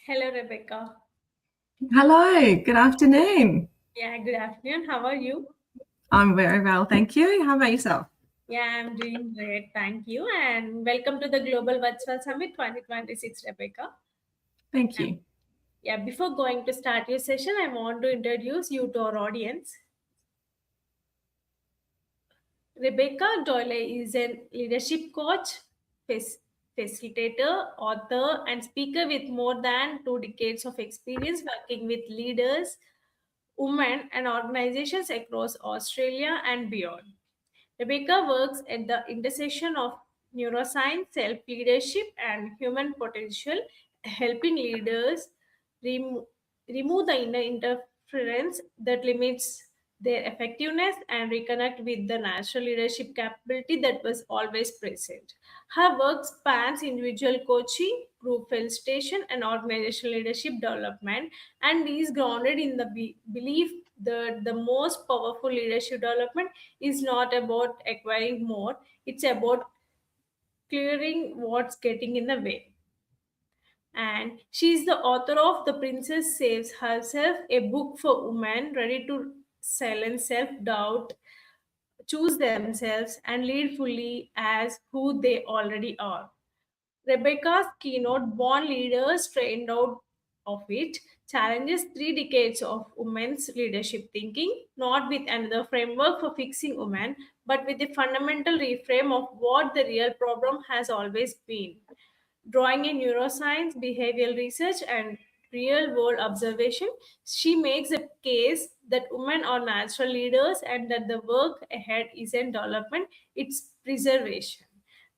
Hello, Rebecca. Hello, good afternoon. Yeah, good afternoon. How are you? I'm very well, thank you. How about yourself? Yeah, I'm doing great. Thank you. And welcome to the Global Virtual Summit 2026, Rebecca. Thank And you. yeah, before going to start your session, I want to introduce you to our audience. Rebecca Doyle is a leadership coach, fac- facilitator, author, and speaker with more than 2 decades of experience working with leaders, women, and organizations across Australia and beyond. Rebecca works at the intersection of neuroscience, self leadership, and human potential, helping leaders remo- remove the inner interference that limits their effectiveness and reconnect with the natural leadership capability that was always present. Her work spans individual coaching, group facilitation, and organizational leadership development, and is grounded in the belief that the most powerful leadership development is not about acquiring more, it's about clearing what's getting in the way. And she is the author of The Princess Saves Herself, a book for women ready to silence self doubt, choose themselves, and lead fully as who they already are. Rebecca's keynote, Born Leaders Trained Out of It, challenges 3 decades of women's leadership thinking, not with another framework for fixing women, but with a fundamental reframe of what the real problem has always been. Drawing in neuroscience, behavioral research, and real world observation, she makes a case that women are natural leaders and that the work ahead isn't development, it's preservation.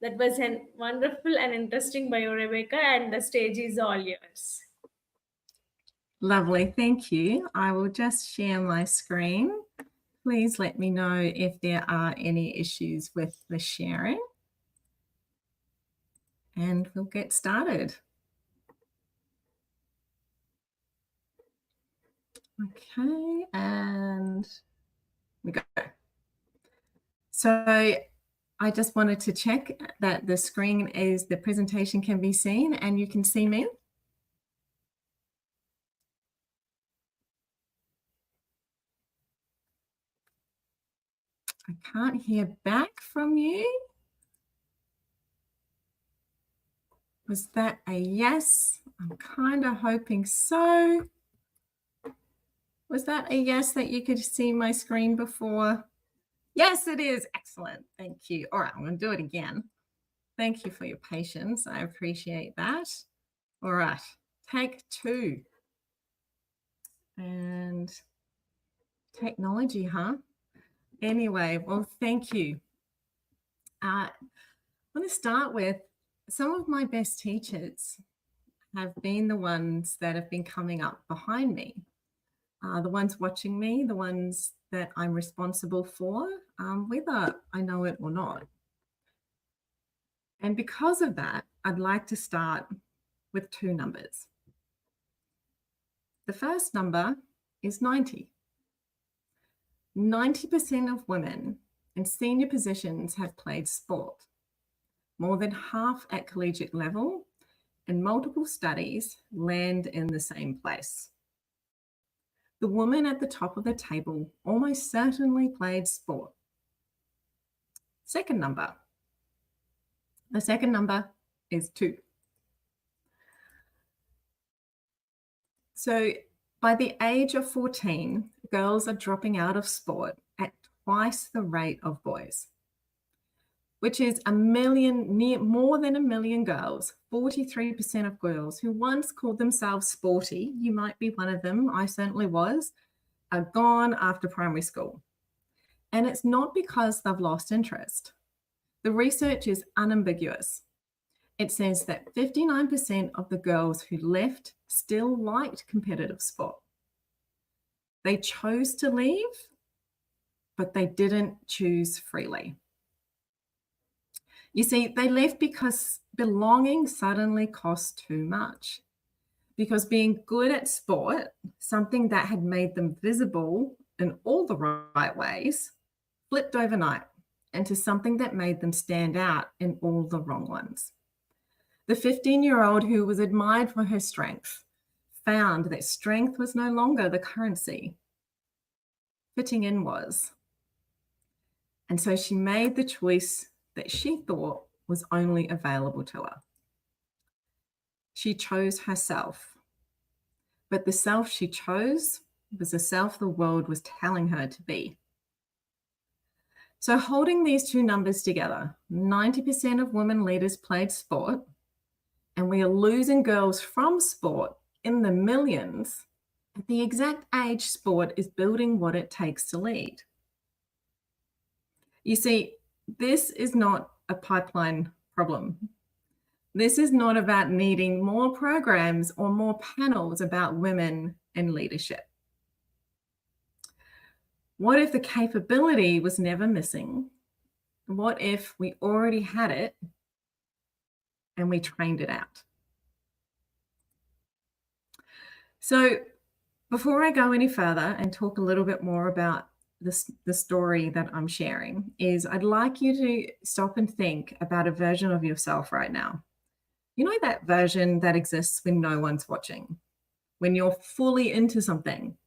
That was a wonderful and interesting bio, Rebecca, and the stage is all yours. Lovely, thank you. I will just share my screen. Please let me know if there are any issues with the sharing, and we'll get started. Okay, and we go. So I just wanted to check that the screen is, the presentation can be seen and you can see me. I can't hear back from you. Was that a yes? I'm kind of hoping so. Was that a yes that you could see my screen before? Yes, it is. Excellent. Thank you. All right, I'm going to do it again. Thank you for your patience. I appreciate that. All right, take two. And technology, huh? Anyway, well, thank you. I want to start with some of my best teachers have been the ones that have been coming up behind me, the ones watching me, the ones that I'm responsible for, whether I know it or not. And because of that, I'd like to start with two numbers. The first number is 90. 90% of women in senior positions have played sport, more than half at collegiate level, and multiple studies land in the same place. The woman at the top of the table almost certainly played sport. Second number. The second number is 2. So by the age of 14, girls are dropping out of sport at twice the rate of boys, which is more than a million girls, 43% of girls who once called themselves sporty, you might be one of them, I certainly was, are gone after primary school. And it's not because they've lost interest. The research is unambiguous. It says that 59% of the girls who left still liked competitive sport. They chose to leave, but they didn't choose freely. You see, they left because belonging suddenly cost too much. Because being good at sport, something that had made them visible in all the right ways, flipped overnight into something that made them stand out in all the wrong ones. The 15-year-old who was admired for her strength, found that strength was no longer the currency. Fitting in was. And so she made the choice that she thought was only available to her. She chose herself. But the self she chose was the self the world was telling her to be. So holding these two numbers together, 90% of women leaders played sport, and we are losing girls from sport in the millions at the exact age sport is building what it takes to lead. You see, this is not a pipeline problem. This is not about needing more programs or more panels about women in leadership. What if the capability was never missing? What if we already had it and we trained it out? So before I go any further and talk a little bit more about the story that I'm sharing, is I'd like you to stop and think about a version of yourself right now. You know, that version that exists when no one's watching, when you're fully into something,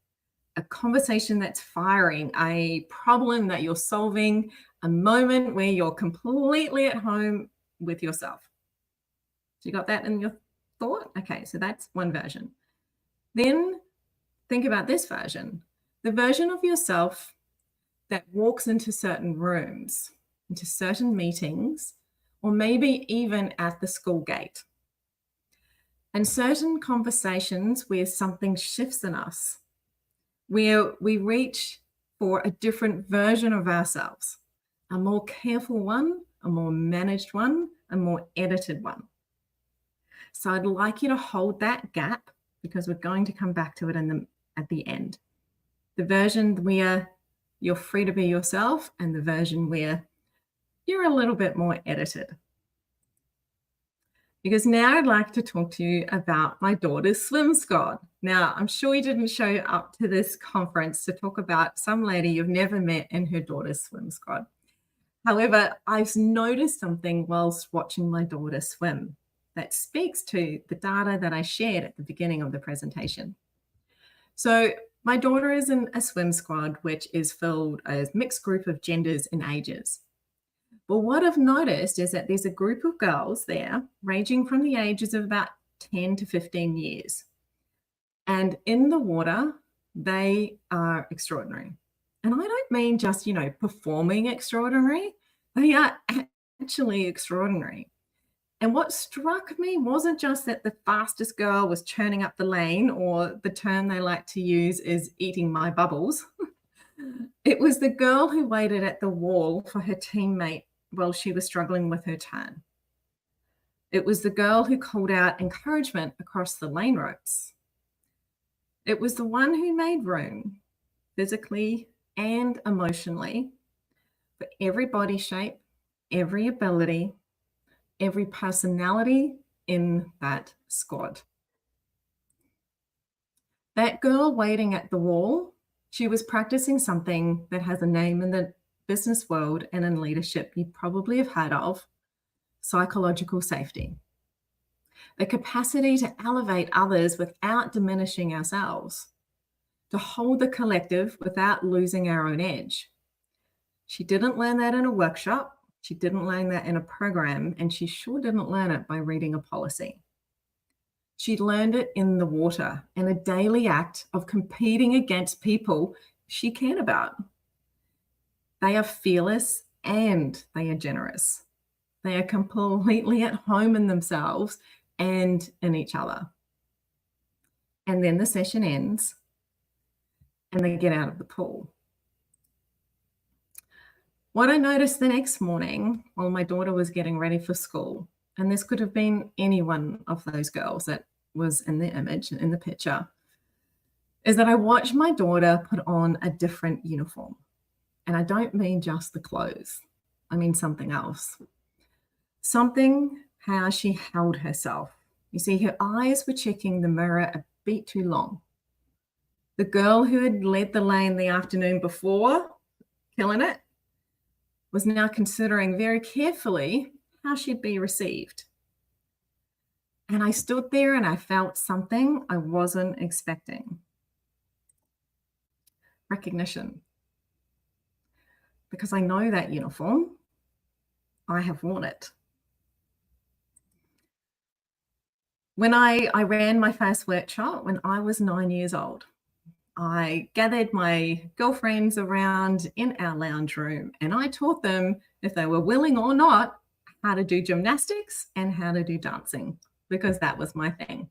a conversation that's firing, a problem that you're solving, a moment where you're completely at home with yourself. So you got that in your thought? Okay, so that's one version. Then think about this version, the version of yourself that walks into certain rooms, into certain meetings, or maybe even at the school gate. And certain conversations where something shifts in us, where we reach for a different version of ourselves, a more careful one, a more managed one, a more edited one. So I'd like you to hold that gap because we're going to come back to it at the end. The version where you're free to be yourself and the version where you're a little bit more edited. Because now I'd like to talk to you about my daughter's swim squad. Now, I'm sure you didn't show up to this conference to talk about some lady you've never met and her daughter's swim squad. However, I've noticed something whilst watching my daughter swim that speaks to the data that I shared at the beginning of the presentation. So my daughter is in a swim squad, which is filled a mixed group of genders and ages. But what I've noticed is that there's a group of girls there ranging from the ages of about 10 to 15 years. And in the water, they are extraordinary. And I don't mean just, performing extraordinary. They are actually extraordinary. And what struck me wasn't just that the fastest girl was churning up the lane, or the term they like to use is eating my bubbles. It was the girl who waited at the wall for her teammate while she was struggling with her turn. It was the girl who called out encouragement across the lane ropes. It was the one who made room, physically and emotionally, for every body shape, every ability, every personality in that squad. That girl waiting at the wall, she was practicing something that has a name in the business world and in leadership you probably have heard of: psychological safety. The capacity to elevate others without diminishing ourselves, to hold the collective without losing our own edge. She didn't learn that in a workshop. She didn't learn that in a program, and she sure didn't learn it by reading a policy. She learned it in the water, in a daily act of competing against people she cared about. They are fearless and they are generous. They are completely at home in themselves and in each other. And then the session ends and they get out of the pool. What I noticed the next morning while my daughter was getting ready for school, and this could have been any one of those girls that was in the image, in the picture, is that I watched my daughter put on a different uniform. And I don't mean just the clothes. I mean something else. Something how she held herself. You see, her eyes were checking the mirror a beat too long. The girl who had led the lane the afternoon before, killing it, was now considering very carefully how she'd be received. And I stood there and I felt something I wasn't expecting. Recognition. Because I know that uniform. I have worn it. When I ran my first workshop when I was 9 years old, I gathered my girlfriends around in our lounge room and I taught them, if they were willing or not, how to do gymnastics and how to do dancing, because that was my thing.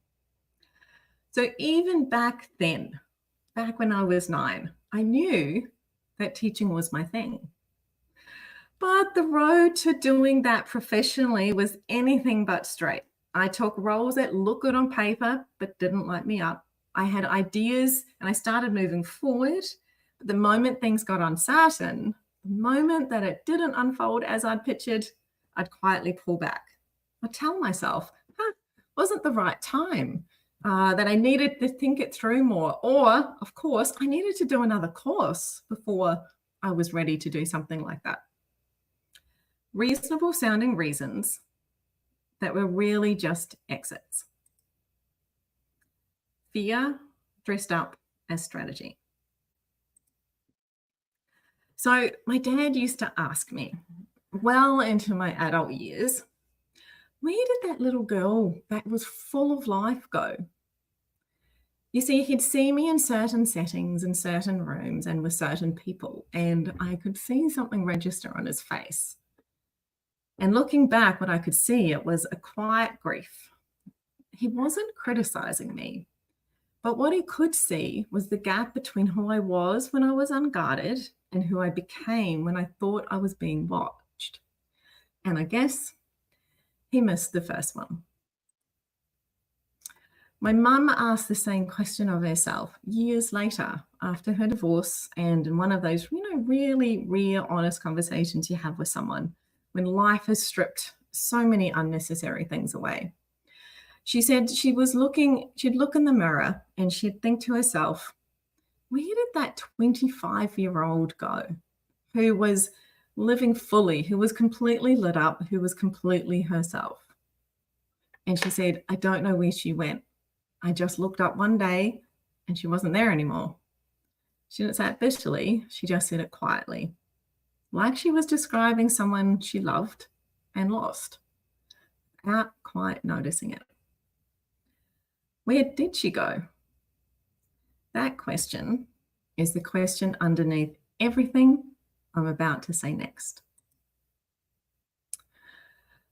So even back then, back when I was 9, I knew that teaching was my thing. But the road to doing that professionally was anything but straight. I took roles that looked good on paper but didn't light me up. I had ideas and I started moving forward. But the moment things got uncertain, the moment that it didn't unfold as I'd pictured, I'd quietly pull back. I'd tell myself, wasn't the right time, that I needed to think it through more. Or, of course, I needed to do another course before I was ready to do something like that. Reasonable sounding reasons that were really just exits. Fear dressed up as strategy. So my dad used to ask me, well into my adult years, where did that little girl that was full of life go? You see, he'd see me in certain settings, in certain rooms, and with certain people, and I could see something register on his face. And looking back, what I could see, it was a quiet grief. He wasn't criticizing me, but what he could see was the gap between who I was when I was unguarded and who I became when I thought I was being watched. And I guess he missed the first one. My mum asked the same question of herself years later after her divorce, and in one of those, really real, honest conversations you have with someone when life has stripped so many unnecessary things away. She said she'd look in the mirror and she'd think to herself, where did that 25-year-old go who was living fully, who was completely lit up, who was completely herself? And she said, I don't know where she went. I just looked up one day and she wasn't there anymore. She didn't say it bitterly, she just said it quietly, like she was describing someone she loved and lost, without quite noticing it. Where did she go? That question is the question underneath everything I'm about to say next.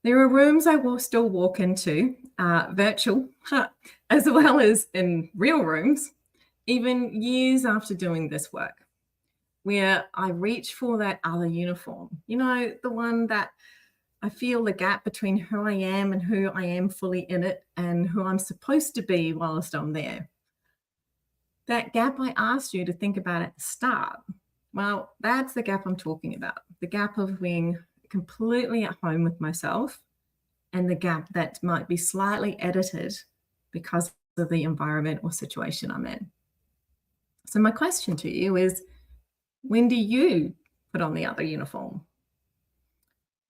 There are rooms I will still walk into, virtual, as well as in real rooms, even years after doing this work, where I reach for that other uniform, the one that I feel the gap between who I am and who I am fully in it and who I'm supposed to be whilst I'm there. That gap I asked you to think about at the start, well, that's the gap I'm talking about. The gap of being completely at home with myself and the gap that might be slightly edited because of the environment or situation I'm in. So my question to you is, when do you put on the other uniform?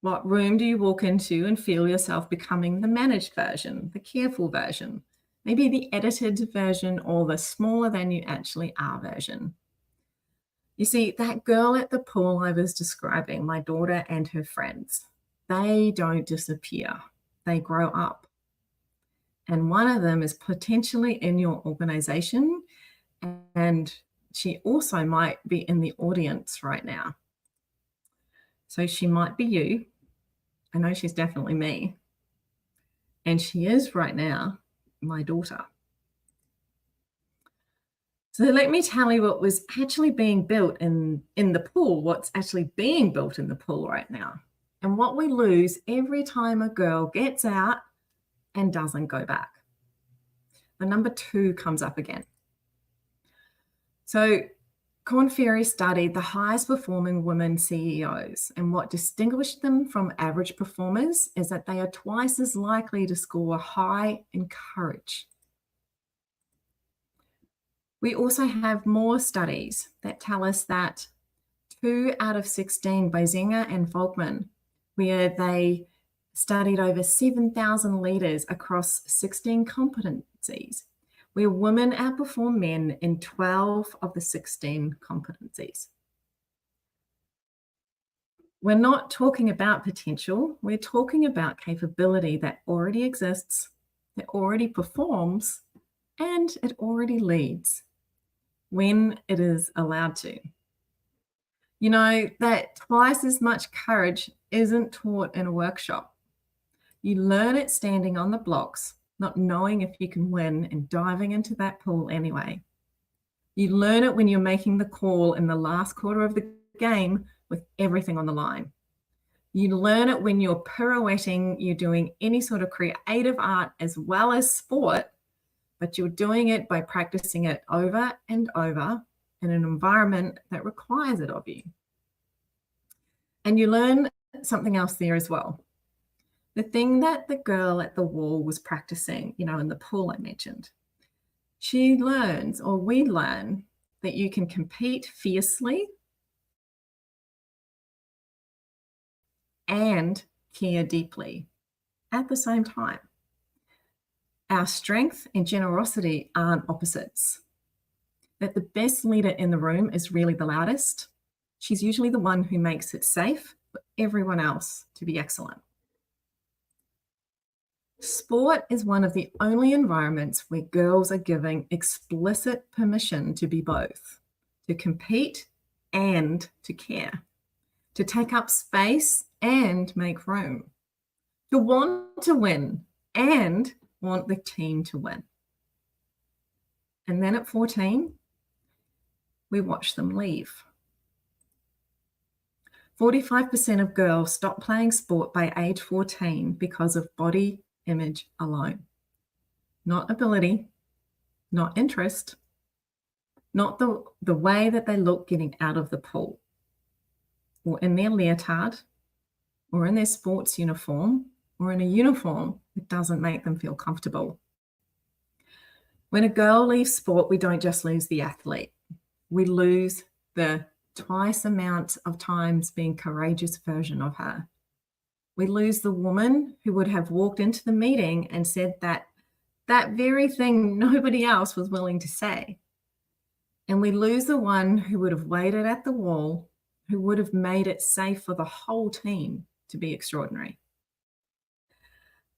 What room do you walk into and feel yourself becoming the managed version, the careful version, maybe the edited version or the smaller than you actually are version? You see, that girl at the pool I was describing, my daughter and her friends, they don't disappear. They grow up. And one of them is potentially in your organization, and she also might be in the audience right now. So she might be you. I know she's definitely me. And she is right now my daughter. So let me tell you what was actually being built in the pool, what's actually being built in the pool right now, and what we lose every time a girl gets out and doesn't go back. The number 2 comes up again. So Korn Ferry studied the highest performing women CEOs, and what distinguished them from average performers is that they are twice as likely to score high in courage. We also have more studies that tell us that 2 out of 16 by Zenger and Volkman, where they studied over 7,000 leaders across 16 competencies, where women outperform men in 12 of the 16 competencies. We're not talking about potential, we're talking about capability that already exists, that already performs, and it already leads when it is allowed to. You know, that twice as much courage isn't taught in a workshop. You learn it standing on the blocks, not knowing if you can win and diving into that pool anyway. You learn it when you're making the call in the last quarter of the game with everything on the line. You learn it when you're pirouetting, you're doing any sort of creative art as well as sport, but you're doing it by practicing it over and over in an environment that requires it of you. And you learn something else there as well. The thing that the girl at the wall was practicing, you know, in the pool I mentioned, she learns, or we learn, that you can compete fiercely and care deeply at the same time. Our strength and generosity aren't opposites. That the best leader in the room is really the loudest. She's usually the one who makes it safe for everyone else to be excellent. Sport is one of the only environments where girls are given explicit permission to be both, to compete and to care, to take up space and make room, to want to win and want the team to win. And then at 14, we watch them leave. 45% of girls stop playing sport by age 14 because of body image alone. Not ability, not interest, not the way that they look getting out of the pool, or in their leotard, or in their sports uniform, or in a uniform that doesn't make them feel comfortable. When a girl leaves sport, we don't just lose the athlete. We lose the twice amount of times being courageous version of her. We lose the woman who would have walked into the meeting and said that very thing nobody else was willing to say. And we lose the one who would have waited at the wall, who would have made it safe for the whole team to be extraordinary.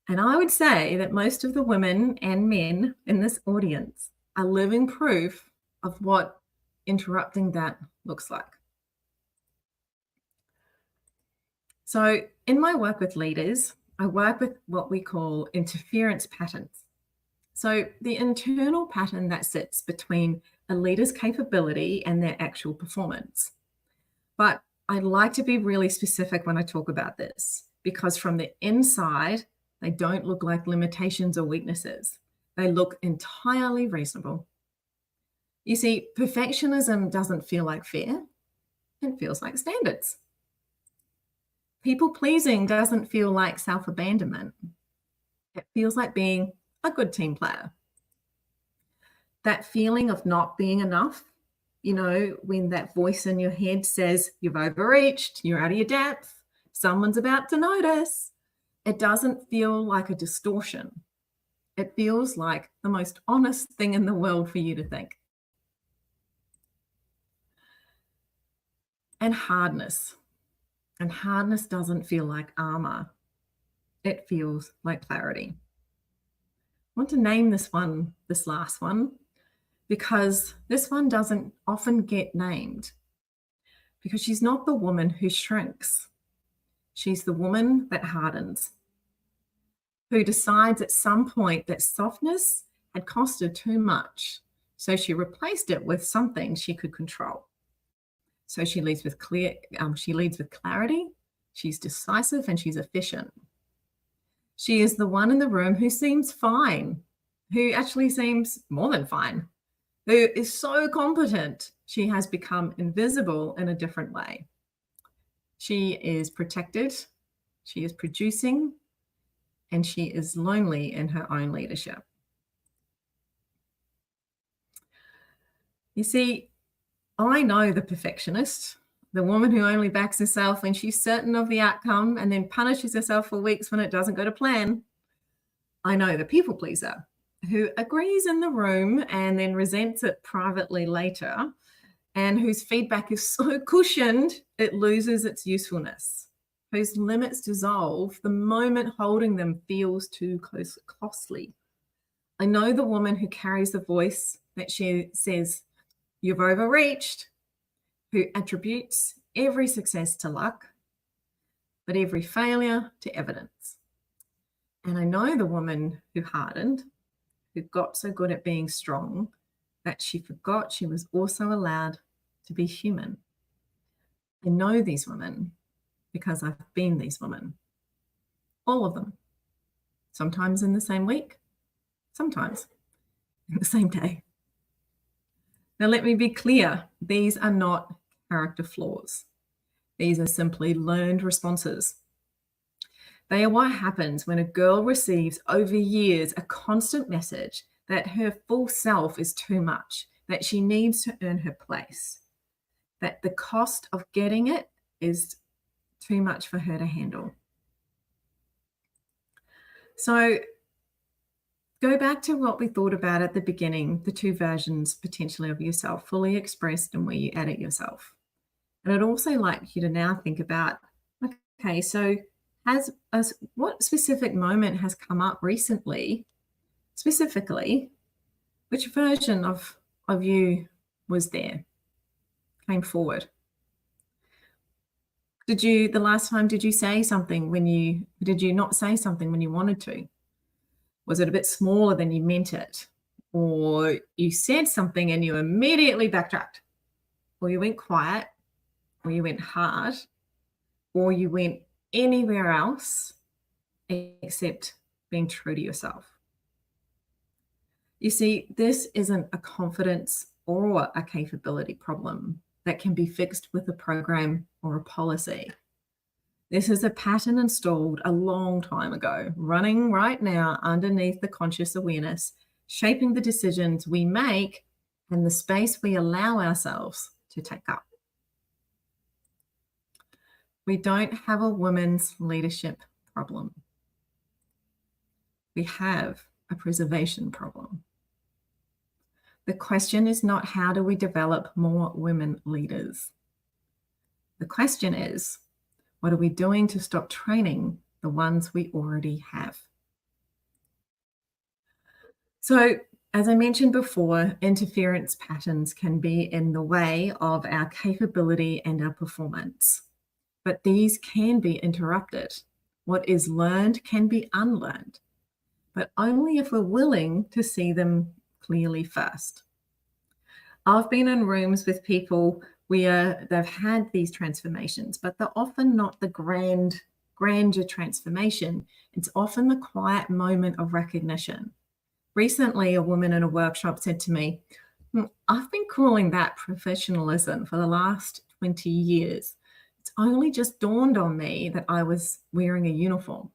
And I would say that most of the women and men in this audience are living proof of what interrupting that looks like. So in my work with leaders, I work with what we call interference patterns. So the internal pattern that sits between a leader's capability and their actual performance. But I'd like to be really specific when I talk about this, because from the inside, they don't look like limitations or weaknesses. They look entirely reasonable. You see, perfectionism doesn't feel like fear. It feels like standards. People-pleasing doesn't feel like self-abandonment. It feels like being a good team player. That feeling of not being enough, you know, when that voice in your head says you've overreached, you're out of your depth, someone's about to notice, it doesn't feel like a distortion. It feels like the most honest thing in the world for you to think. And hardness. And hardness doesn't feel like armor. It feels like clarity. I want to name this last one, because this one doesn't often get named, because she's not the woman who shrinks. She's the woman that hardens, who decides at some point that softness had cost her too much, so she replaced it with something she could control. So she leads with clarity, she's decisive, and she's efficient. She is the one in the room who seems fine, who actually seems more than fine, who is so competent, she has become invisible in a different way. She is protected, she is producing, and she is lonely in her own leadership. You see, I know the perfectionist. The woman who only backs herself when she's certain of the outcome and then punishes herself for weeks when it doesn't go to plan. I know the people pleaser who agrees in the room and then resents it privately later, and whose feedback is so cushioned it loses its usefulness, whose limits dissolve the moment holding them feels too costly. I know the woman who carries the voice that she says, "You've overreached," who attributes every success to luck, but every failure to evidence. And I know the woman who hardened, who got so good at being strong that she forgot she was also allowed to be human. I know these women because I've been these women. All of them. Sometimes in the same week, sometimes in the same day. Now, let me be clear, these are not character flaws. These are simply learned responses. They are what happens when a girl receives over years a constant message that her full self is too much, that she needs to earn her place, that the cost of getting it is too much for her to handle. So go back to what we thought about at the beginning, the two versions potentially of yourself, fully expressed and where you edit yourself. And I'd also like you to now think about, okay, so what specific moment has come up recently, specifically, which version of you was there, came forward? The last time, did you say something did you not say something when you wanted to? Was it a bit smaller than you meant it? Or you said something and you immediately backtracked? Or you went quiet? Or you went hard? Or you went anywhere else except being true to yourself? You see, this isn't a confidence or a capability problem that can be fixed with a program or a policy. This is a pattern installed a long time ago, running right now underneath the conscious awareness, shaping the decisions we make and the space we allow ourselves to take up. We don't have a women's leadership problem. We have a preservation problem. The question is not how do we develop more women leaders? The question is, what are we doing to stop training the ones we already have? So, as I mentioned before, interference patterns can be in the way of our capability and our performance, but these can be interrupted. What is learned can be unlearned, but only if we're willing to see them clearly first. I've been in rooms with people where they've had these transformations, but they're often not the grandeur transformation. It's often the quiet moment of recognition. Recently, a woman in a workshop said to me, "I've been calling that professionalism for the last 20 years. It's only just dawned on me that I was wearing a uniform."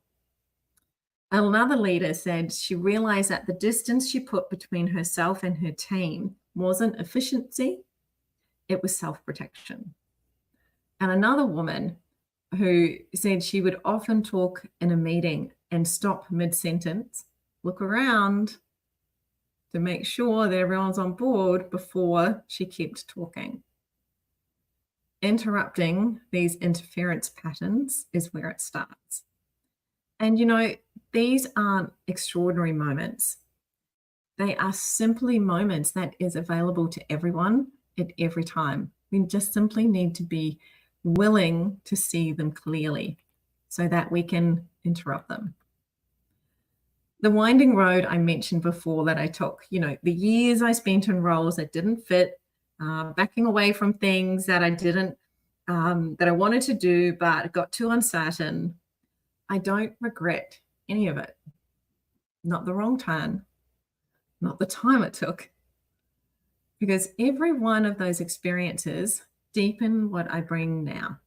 Another leader said she realized that the distance she put between herself and her team wasn't efficiency, it was self-protection. And another woman who said she would often talk in a meeting and stop mid-sentence, look around to make sure that everyone's on board before she kept talking. Interrupting these interference patterns is where it starts. And these aren't extraordinary moments. They are simply moments that is available to everyone at every time. We just simply need to be willing to see them clearly so that we can interrupt them. The winding road I mentioned before that I took, the years I spent in roles that didn't fit, backing away from things that I didn't, that I wanted to do, but got too uncertain. I don't regret any of it. Not the wrong turn, not the time it took, because every one of those experiences deepen what I bring now.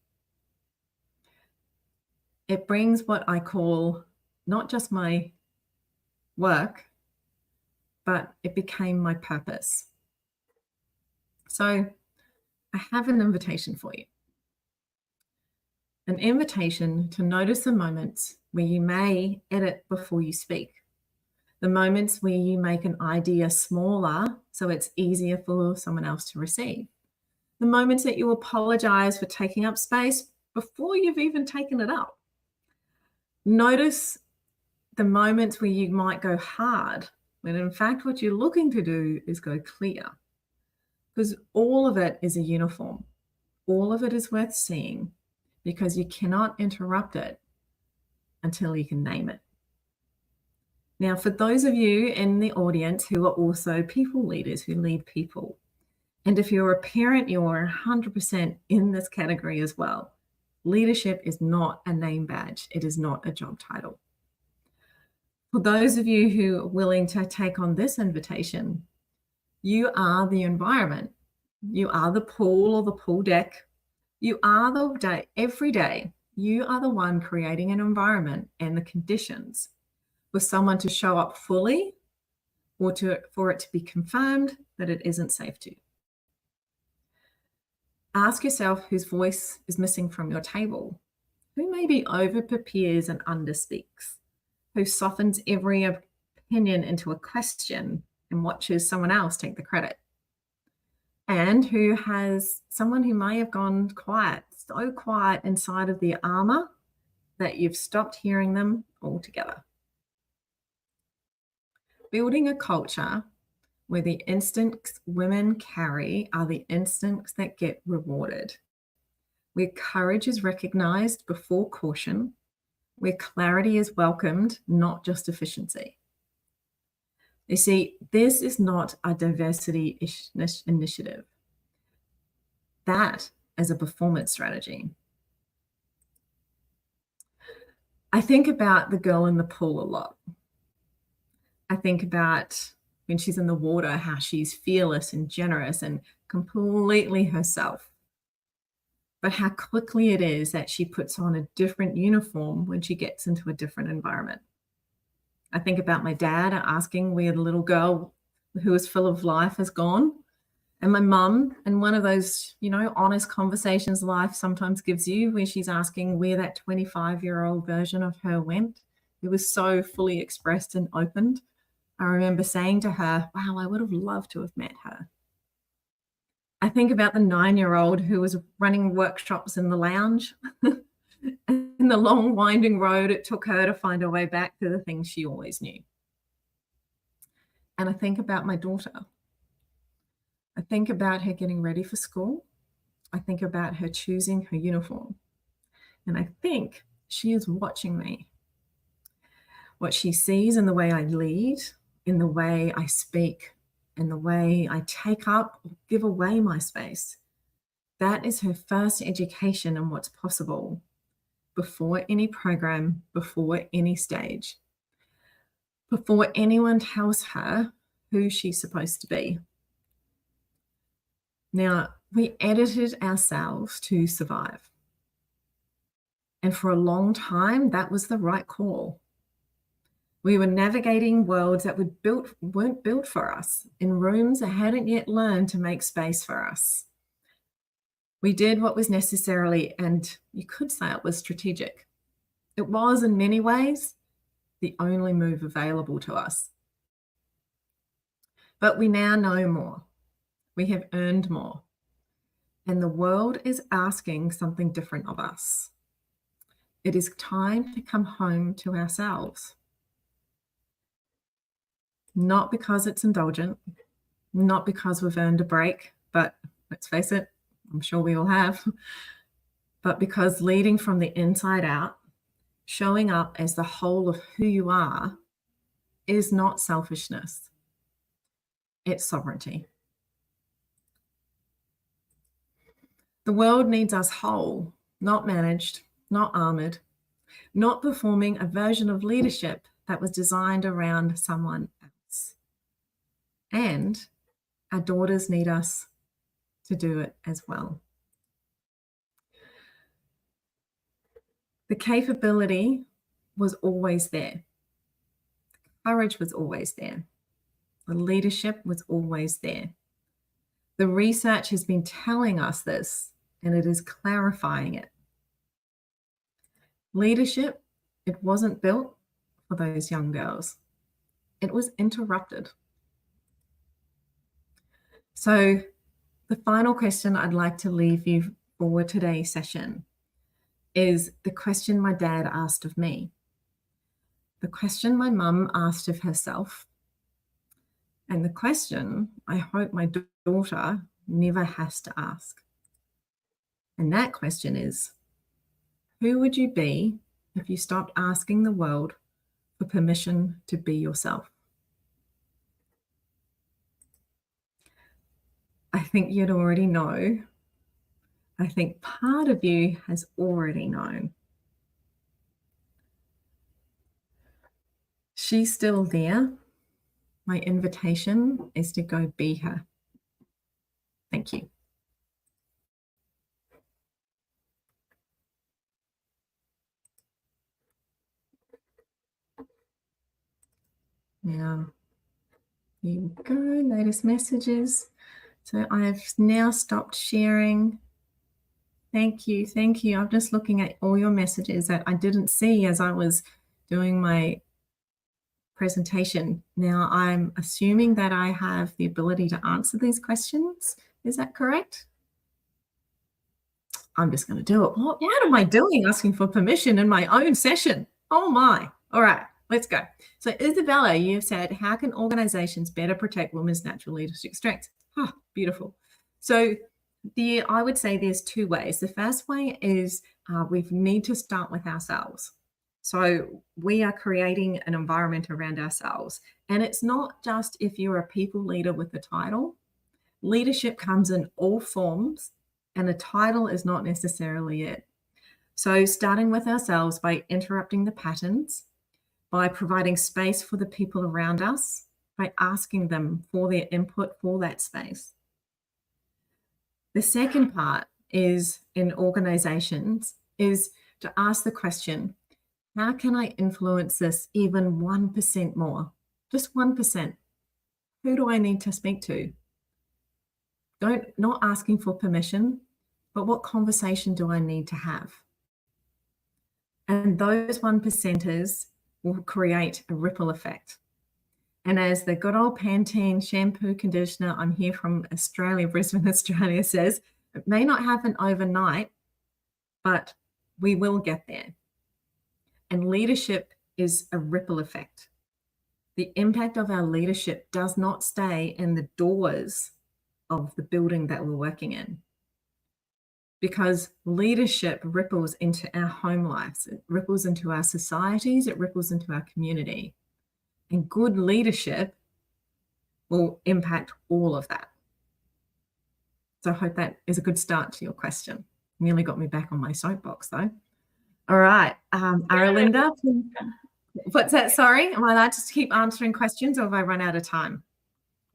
It brings what I call not just my work, but it became my purpose. So I have an invitation for you. an invitation to notice the moments where you may edit before you speak, the moments where you make an idea smaller so it's easier for someone else to receive, the moments that you apologize for taking up space before you've even taken it up. Notice the moments where you might go hard, when in fact what you're looking to do is go clear. Because all of it is a uniform. All of it is worth seeing, because you cannot interrupt it until you can name it. Now, for those of you in the audience who are also people leaders, who lead people, and if you're a parent, you're 100% in this category as well. Leadership is not a name badge. It is not a job title. For those of you who are willing to take on this invitation, you are the environment. You are the pool or the pool deck. You are the day, every day, you are the one creating an environment and the conditions for someone to show up fully, or for it to be confirmed that it isn't safe to. Ask yourself whose voice is missing from your table, who maybe over-prepares and under-speaks, who softens every opinion into a question and watches someone else take the credit, and who has someone who may have gone quiet, so quiet inside of their armor that you've stopped hearing them altogether. Building a culture where the instincts women carry are the instincts that get rewarded, where courage is recognized before caution, where clarity is welcomed, not just efficiency. You see, this is not a diversity initiative. That is a performance strategy. I think about the girl in the pool a lot. I think about when she's in the water, how she's fearless and generous and completely herself. But how quickly it is that she puts on a different uniform when she gets into a different environment. I think about my dad asking where the little girl who is full of life has gone. And my mum, and one of those, honest conversations life sometimes gives you, where she's asking where that 25-year-old version of her went. It was so fully expressed and opened. I remember saying to her, wow, I would have loved to have met her. I think about the 9-year-old who was running workshops in the lounge and the long winding road it took her to find her way back to the things she always knew. And I think about my daughter. I think about her getting ready for school. I think about her choosing her uniform. And I think she is watching me. What she sees in the way I lead, in the way I speak, in the way I take up or give away my space. That is her first education in what's possible, before any program, before any stage, before anyone tells her who she's supposed to be. Now, we edited ourselves to survive. And for a long time, that was the right call. We were navigating worlds that weren't built for us, in rooms that hadn't yet learned to make space for us. We did what was necessarily, and you could say it was strategic. It was, in many ways, the only move available to us. But we now know more. We have earned more. And the world is asking something different of us. It is time to come home to ourselves. Not because it's indulgent, not because we've earned a break, but let's face it, I'm sure we all have, but because leading from the inside out, showing up as the whole of who you are, is not selfishness. It's sovereignty. The world needs us whole, not managed, not armored, not performing a version of leadership that was designed around someone else. And our daughters need us to do it as well. The capability was always there. Courage was always there. The leadership was always there. The research has been telling us this, and it is clarifying it. Leadership, it wasn't built for those young girls. It was interrupted. So the final question I'd like to leave you for today's session is the question my dad asked of me, the question my mum asked of herself, and the question I hope my daughter never has to ask. And that question is, who would you be if you stopped asking the world for permission to be yourself? I think you'd already know. I think part of you has already known. She's still there. My invitation is to go be her. Thank you. Now, here we go, latest messages. So I've now stopped sharing. Thank you, thank you. I'm just looking at all your messages that I didn't see as I was doing my presentation. Now I'm assuming that I have the ability to answer these questions. Is that correct? I'm just going to do it. What am I doing asking for permission in my own session? Oh my. All right, let's go. So Isabella, you've said, how can organizations better protect women's natural leadership strengths? Oh, beautiful. So I would say there's two ways. The first way is we need to start with ourselves. So we are creating an environment around ourselves. And it's not just if you're a people leader with a title. Leadership comes in all forms, and a title is not necessarily it. So starting with ourselves by interrupting the patterns, by providing space for the people around us, by asking them for their input for that space. The second part is in organizations is to ask the question, how can I influence this even 1% more? Just 1%. Who do I need to speak to? Not asking for permission, but what conversation do I need to have? And those 1%ers will create a ripple effect. And as the good old Pantene shampoo conditioner, I'm here from Australia, Brisbane, Australia, says, it may not happen overnight, but we will get there. And leadership is a ripple effect. The impact of our leadership does not stay in the doors of the building that we're working in, because leadership ripples into our home lives, it ripples into our societies, it ripples into our community. And good leadership will impact all of that. So I hope that is a good start to your question. Nearly got me back on my soapbox though. All right, Aralinda, what's that? Sorry, am I allowed to keep answering questions or have I run out of time?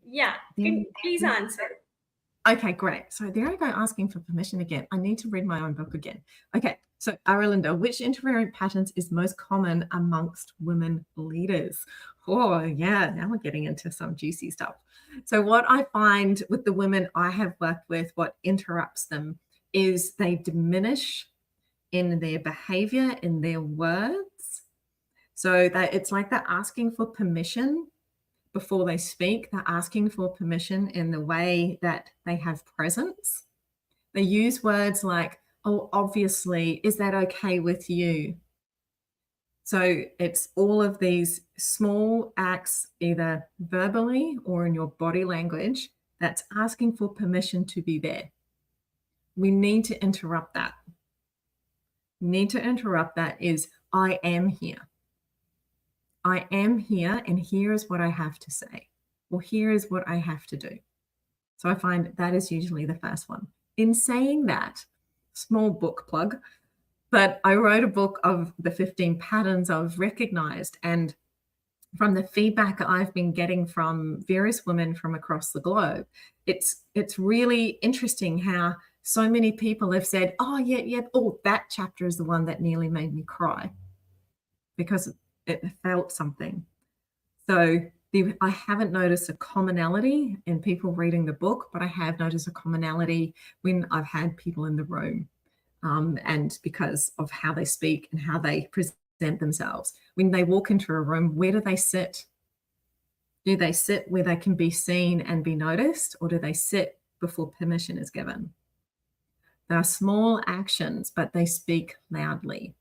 Yeah, please answer. Okay, great. So there I go asking for permission again. I need to read my own book again. Okay, so Aralinda, which interferent patterns is most common amongst women leaders? Oh yeah, now we're getting into some juicy stuff. So what I find with the women I have worked with, what interrupts them is they diminish in their behavior, in their words. So that it's like they're asking for permission before they speak. They're asking for permission in the way that they have presence. They use words like, oh, obviously, is that okay with you? So it's all of these small acts, either verbally or in your body language, that's asking for permission to be there. We need to interrupt that. Need to interrupt that is, I am here. I am here, and here is what I have to say, or here is what I have to do. So I find that is usually the first one. In saying that, small book plug, but I wrote a book of the 15 patterns I've recognized, and from the feedback I've been getting from various women from across the globe, it's really interesting how so many people have said, oh, yeah, oh, that chapter is the one that nearly made me cry because it felt something. So I haven't noticed a commonality in people reading the book, but I have noticed a commonality when I've had people in the room. and because of how they speak and how they present themselves. When they walk into a room, where do they sit? Do they sit where they can be seen and be noticed, or do they sit before permission is given? They are small actions, but they speak loudly.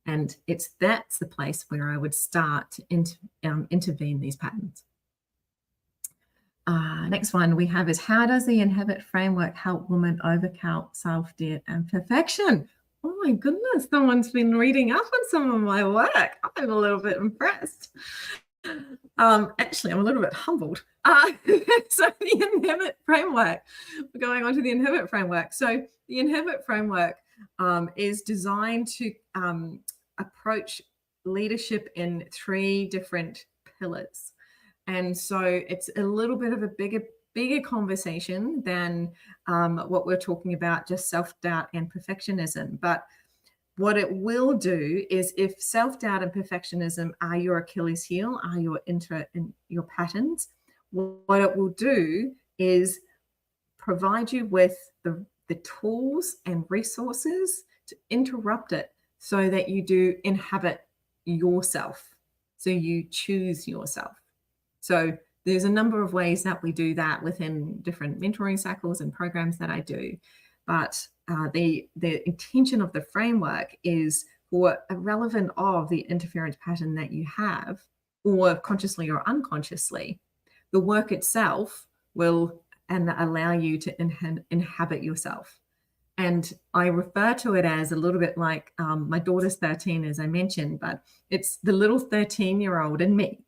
And that's the place where I would start to intervene these patterns. Next one we have is, how does the Inhibit framework help women overcome self-doubt and perfection? Oh my goodness, someone's been reading up on some of my work. I'm a little bit impressed. Actually, I'm a little bit humbled. So the Inhibit framework, we're going on to the Inhibit framework. So the Inhibit framework is designed to approach leadership in 3 different pillars. And so it's a little bit of a bigger conversation than what we're talking about, just self-doubt and perfectionism. But what it will do is, if self-doubt and perfectionism are your Achilles heel, are your patterns, what it will do is provide you with the tools and resources to interrupt it, so that you do inhabit yourself. So you choose yourself. So there's a number of ways that we do that within different mentoring cycles and programs that I do. But the intention of the framework is, for irrelevant of the interference pattern that you have, or consciously or unconsciously, the work itself will allow you to inhabit yourself. And I refer to it as a little bit like, my daughter's 13, as I mentioned, but it's the little 13-year-old in me.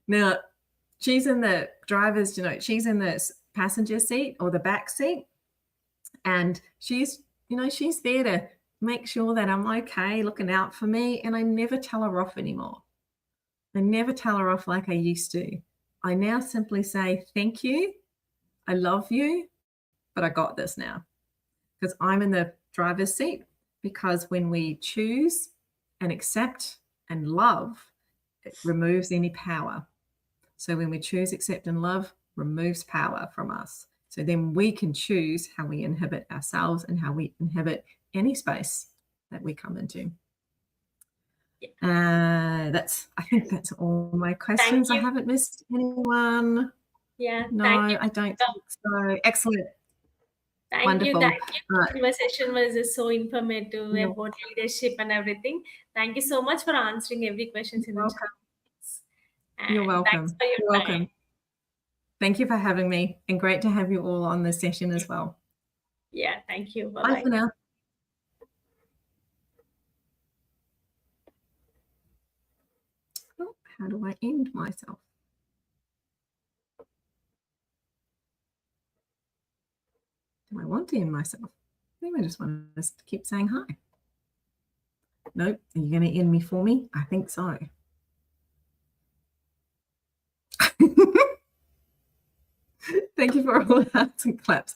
Now, she's in the she's in the passenger seat or the back seat, and she's there to make sure that I'm okay, looking out for me. And I never tell her off anymore. I never tell her off like I used to. I now simply say, thank you, I love you, but I got this now. Because I'm in the driver's seat. Because when we choose and accept and love, it removes any power. So when we choose, accept, and love, removes power from us. So then we can choose how we inhibit ourselves and how we inhibit any space that we come into. I think that's all my questions. I haven't missed anyone. Yeah. No, I don't think so. Excellent. Wonderful. Thank you. The conversation was just so informative about leadership and everything. Thank you so much for answering every question in the chat. You're welcome. Thanks for your time. Welcome. Thank you for having me, and great to have you all on this session as well. Yeah, thank you. Bye Bye-bye. for now. Oh, how do I end myself? Do I want to end myself? Maybe I just want to keep saying hi. Nope. Are you going to end me for me? I think so. Thank you for all the hearts and claps.